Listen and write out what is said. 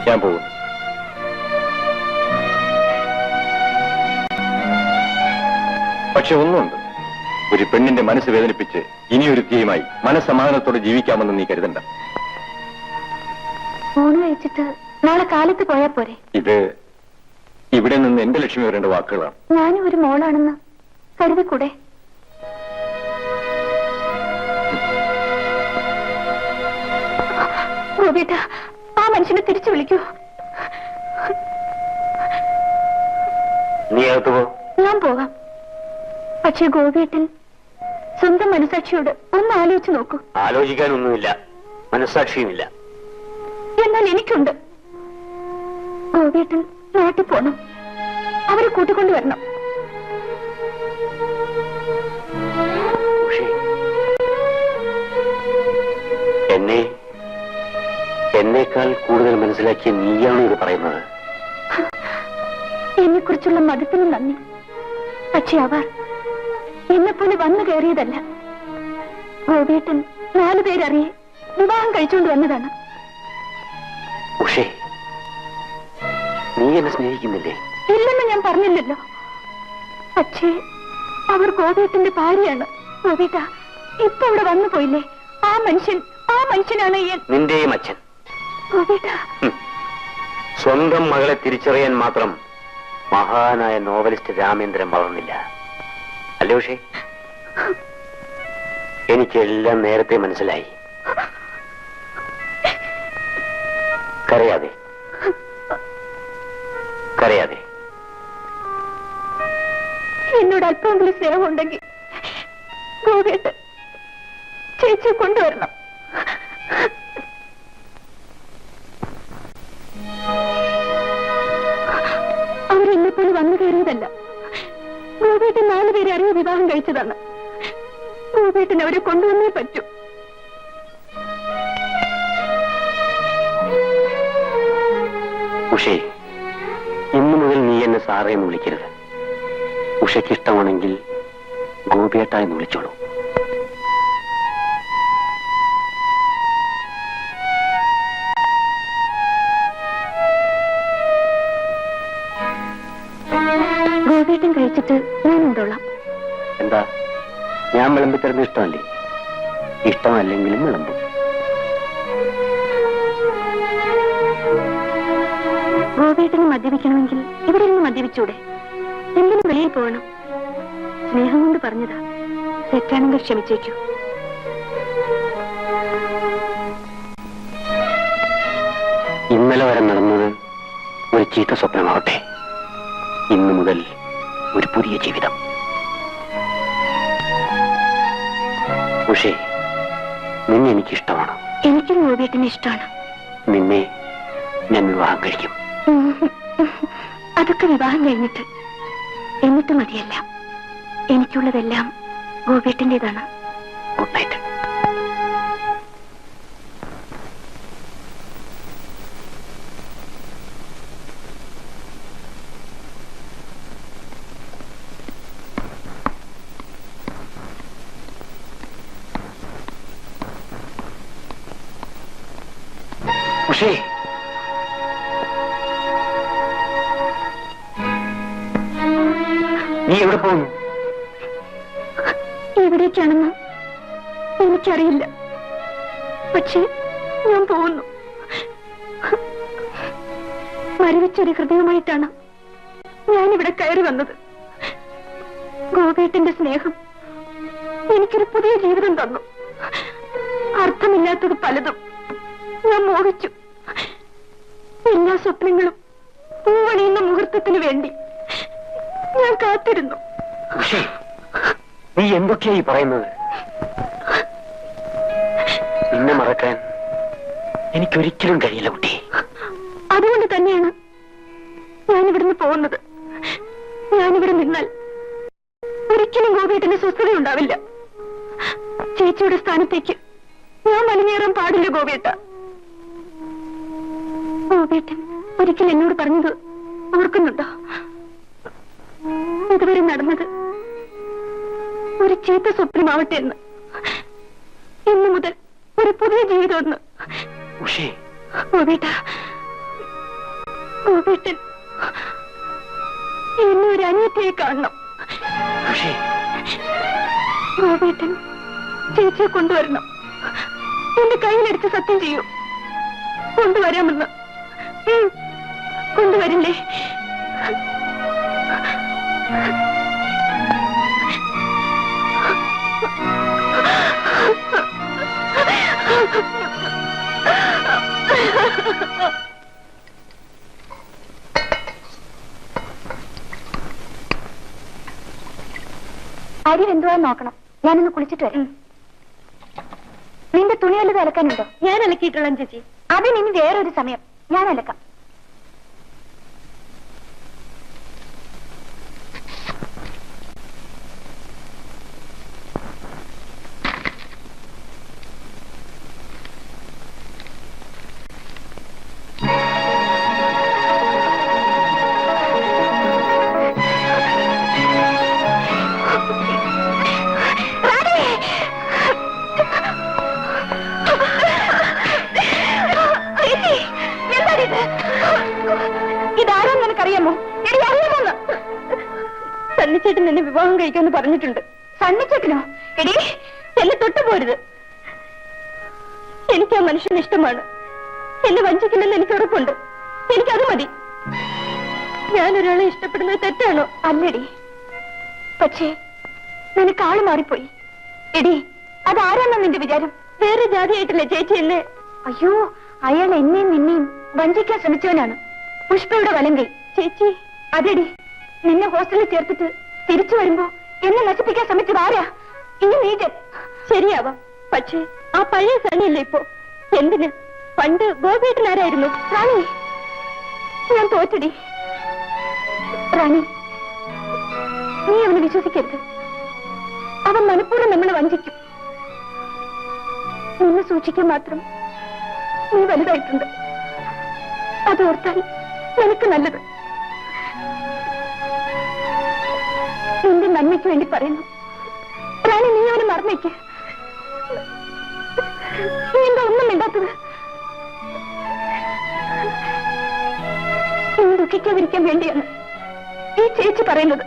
ഞാൻ പോകുന്നു. പക്ഷെ ഒന്നുണ്ട്, ഒരു പെണ്ണിന്റെ മനസ്സ് വേദനിപ്പിച്ച് ഇനിയൊരുത്തിയുമായി മനസ്സമാധാനത്തോടെ ജീവിക്കാമെന്ന് നീ കരുതണ്ട. ഊണ് കഴിച്ചിട്ട് നാളെ കാലത്ത് പോയാ പോരെ? ഇത് ഇവിടെ നിന്ന് എന്റെ ലക്ഷ്മി വരേണ്ട വാക്കുകളാണ്. ഞാനും ഒരു മോളാണെന്ന് കരുതിക്കൂടെ? ഗോപിയേട്ട, ആ മനുഷ്യനെ തിരിച്ചു വിളിക്കൂ. നീ അകത്ത് പോ. ഞാൻ പോകാം. പക്ഷേ ഗോപിയേട്ടൻ സ്വന്തം മനസാക്ഷിയോട് ഒന്ന് ആലോചിച്ച് നോക്കൂ. ആലോചിക്കാനൊന്നുമില്ല, മനസാക്ഷിയുമില്ല. എന്നാൽ എനിക്കുണ്ട്. ഗോപിയേട്ടൻ നാട്ടിൽ പോണം, അവരെ കൂട്ടിക്കൊണ്ടുവരണം. എന്നേക്കാൾ കൂടുതൽ മനസ്സിലാക്കിയ നീയാണ് ഇത് പറയുന്നത്. എന്നെ കുറിച്ചുള്ള മതത്തിന് നന്ദി. പക്ഷെ അവർ എന്നെപ്പോലെ വന്നു കയറിയതല്ല. ഗോപിയേട്ടൻ 4 പേരറിയെ വിവാഹം കഴിച്ചുകൊണ്ട് വന്നതാണ്. നീ എന്നെ സ്നേഹിക്കുന്നില്ലേ? ഇല്ലെന്ന് ഞാൻ പറഞ്ഞില്ലല്ലോ. പക്ഷേ അവർ ഗോപിയേട്ടന്റെ ഭാര്യയാണ്. ഗോപിയേട്ട, ഇപ്പൊ ഇവിടെ വന്നു പോയില്ലേ? ആ മനുഷ്യനാണ് നിന്റെയും അച്ഛൻ. ഗോപിയേട്ട, സ്വന്തം മകളെ തിരിച്ചറിയാൻ മാത്രം മഹാനായ നോവലിസ്റ്റ് രാമേന്ദ്രൻ വളർന്നില്ല അല്ലേ? പക്ഷേ എനിക്കെല്ലാം നേരത്തെ മനസ്സിലായി. കരയാതെ കരയാതെ. എന്നോട് അല്പമെങ്കിലും സ്നേഹമുണ്ടെങ്കിൽ ഗോപിയേട്ട ചേച്ചിയെ കൊണ്ടുവരണം. അവരെന്നെപ്പോലെ വന്നു കയറിയതല്ല. ഗോപിയേട്ടൻ 4 പേരെ അറിവ് വിവാഹം കഴിച്ചതാണ്. ഗോപിയേട്ടൻ അവരെ കൊണ്ടുവന്നേ പറ്റൂ. ഉഷേ, ഇന്നു മുതൽ നീ എന്നെ സാറേ എന്ന് വിളിക്കരുത്. ഉഷയ്ക്ക് ഇഷ്ടമാണെങ്കിൽ ഗോപിയേട്ട എന്ന് വിളിച്ചോളൂ. ഗോപിയേട്ടൻ കഴിച്ചിട്ട് ഞാൻ ഉണ്ടോളാം. എന്താ, ഞാൻ വിളമ്പിത്തരുന്ന ഇഷ്ടമല്ലേ? ഇഷ്ടമല്ലെങ്കിലും വിളമ്പും. ഗോപിയേട്ടന് മദ്യപിക്കണമെങ്കിൽ ഇവിടെ നിന്ന് മദ്യപിച്ചൂടെ? എന്തിനും വെളിയിൽ പോകണം? സ്നേഹം കൊണ്ട് പറഞ്ഞതാ. തെറ്റാണെങ്കിൽ ക്ഷമിച്ചേക്കൂ. ഇന്നലെ വരെ നടന്നത് ഒരു ചീത്ത സ്വപ്നമാവട്ടെ. ഇന്നു മുതൽ ഒരു പുതിയ ജീവിതം. ഉഷേ, നിന്നെ എനിക്കിഷ്ടമാണ്. എനിക്കും ഗോപിയേട്ടനെ ഇഷ്ടമാണ്. നിന്നെ ഞാൻ വിവാഹം കഴിക്കും. അതൊക്കെ വിവാഹം കഴിഞ്ഞിട്ട്. എന്നിട്ട് മതിയല്ല. എനിക്കുള്ളതെല്ലാം ഗോപിയേട്ടൻ്റെതാണ്. Good night. ഉഷേ, നീ എവിടെ പോകുന്നു? എവിടേക്കാണെന്ന് എനിക്കറിയില്ല. പക്ഷേ ഞാൻ പോകുന്നു. മരവിച്ചൊരു ഹൃദയമായിട്ടാണ് ഞാനിവിടെ കയറി വന്നത്. ഗോപിയേട്ടന്റെ സ്നേഹം എനിക്കൊരു പുതിയ ജീവിതം തന്നു. അർത്ഥമില്ലാത്തത് പലതും ഞാൻ മോഹിച്ചു. എല്ലാ സ്വപ്നങ്ങളും പൂവണിയുന്ന മുഹൂർത്തത്തിന് വേണ്ടി ഞാൻ കാത്തിരുന്നു. നീ എന്തൊക്കെയായി പറയുന്നത്? നിന്നെ മറക്കാൻ എനിക്കൊരിക്കലും കഴിയില്ല കുട്ടി. അതുകൊണ്ട് തന്നെയാണ് ഞാനിവിടുന്ന് പോകുന്നത്. ഞാനിവിടെ നിന്നാൽ ഒരിക്കലും ഗോപിയേട്ടന് സ്വസ്ഥതയുണ്ടാവില്ല. ചേച്ചിയുടെ സ്ഥാനത്തേക്ക് ഞാൻ വലിഞ്ഞേറാൻ പാടില്ല ഗോപിയേട്ട. ഗോപിയേട്ടൻ ഒരിക്കൽ എന്നോട് പറഞ്ഞത് ഓർക്കുന്നുണ്ടോ? ഇതുവരെ നടന്നത് ഒരു ചീത്ത സ്വപ്നമാവട്ടെ എന്ന്. ഇന്നു മുതൽ ഒരു പുതിയ ജീവിതം എന്ന്. ഗോപിയേട്ട, ഗോപേട്ടൻ എന്നെ ഒരു അനിയത്തിയെ കാണണം. ഗോപേട്ടൻ ചേച്ചിയെ കൊണ്ടുവരണം. എന്റെ കയ്യിലെടുത്ത് സത്യം ചെയ്യൂ. കൊണ്ടുവരാമെന്ന്. കൊണ്ടുവരില്ലേ? അരി എന്തുവാ നോക്കണം. ഞാനൊന്ന് കുളിച്ചിട്ട് വരാം. നിന്റെ തുണി വല്ലതും അലക്കാനുണ്ടോ? ഞാൻ അലക്കിയിട്ടുള്ള ചേച്ചി. അതിനി വേറൊരു സമയം. ഞാൻ അലക്കാം. ഇതാരാന്ന് നിനക്കറിയാമോ? എടി അറിയാമോന്ന്? സണ്ണിച്ചേട്ടൻ എന്നെ വിവാഹം കഴിക്കാന്ന് പറഞ്ഞിട്ടുണ്ട്. സണ്ണിച്ചേട്ടനോ? എടി എന്നെ തൊട്ടുപോരുത്. എനിക്ക് ആ മനുഷ്യന് ഇഷ്ടമാണ്. എന്നെ വഞ്ചിക്കില്ലെന്ന് എനിക്ക് ഉറപ്പുണ്ട്. എനിക്കത് മതി. ഞാനൊരാളെ ഇഷ്ടപ്പെടുന്നത് തെറ്റാണോ? അല്ലടി. പക്ഷേ നിനക്ക് ആള് മാറിപ്പോയി. എടി അതാരാണെന്ന് നിന്റെ വിചാരം? വേറെ ജാതിയായിട്ടല്ലേ ചേച്ചി എന്നെ? അയ്യോ, അയാൾ എന്നെയും നിന്നെയും വഞ്ചിക്കാൻ ശ്രമിച്ചവനാണ്. പുഷ്പയുടെ വലങ്കൈ. ചേച്ചി അതെടി, നിന്നെ ഹോസ്റ്റലിൽ ചേർത്തിട്ട് തിരിച്ചു വരുമ്പോ എന്നെ നശിപ്പിക്കാൻ ശ്രമിച്ചത് ആരാ? ഈ നീജൻ. ശരിയാവാം. പക്ഷേ ആ പഴയ സണിയല്ലേ ഇപ്പോ? എന്തിന്? പണ്ട് ഗോപേട്ടനാരായിരുന്നു? റാണി, ഞാൻ തോറ്റടി. റാണി, നീ അവനെ വിശ്വസിക്കരുത്. അവൻ മനഃപൂർവ്വം നമ്മളെ വഞ്ചിക്കും. നിന്നെ സൂക്ഷിക്കാൻ മാത്രം നീ വലുതായിട്ടുണ്ട്. അതോർത്താൽ നിനക്ക് നല്ലത്. നിന്റെ നന്മയ്ക്ക് വേണ്ടി പറയുന്നു. റാണി, നീ അവനെ മറന്നേക്ക്. നീ എന്താ ഒന്നും മിണ്ടാത്തത്? നീ ദുഃഖിക്കാതിരിക്കാൻ വേണ്ടിയാണ് ഈ ചേച്ചി പറയുന്നത്.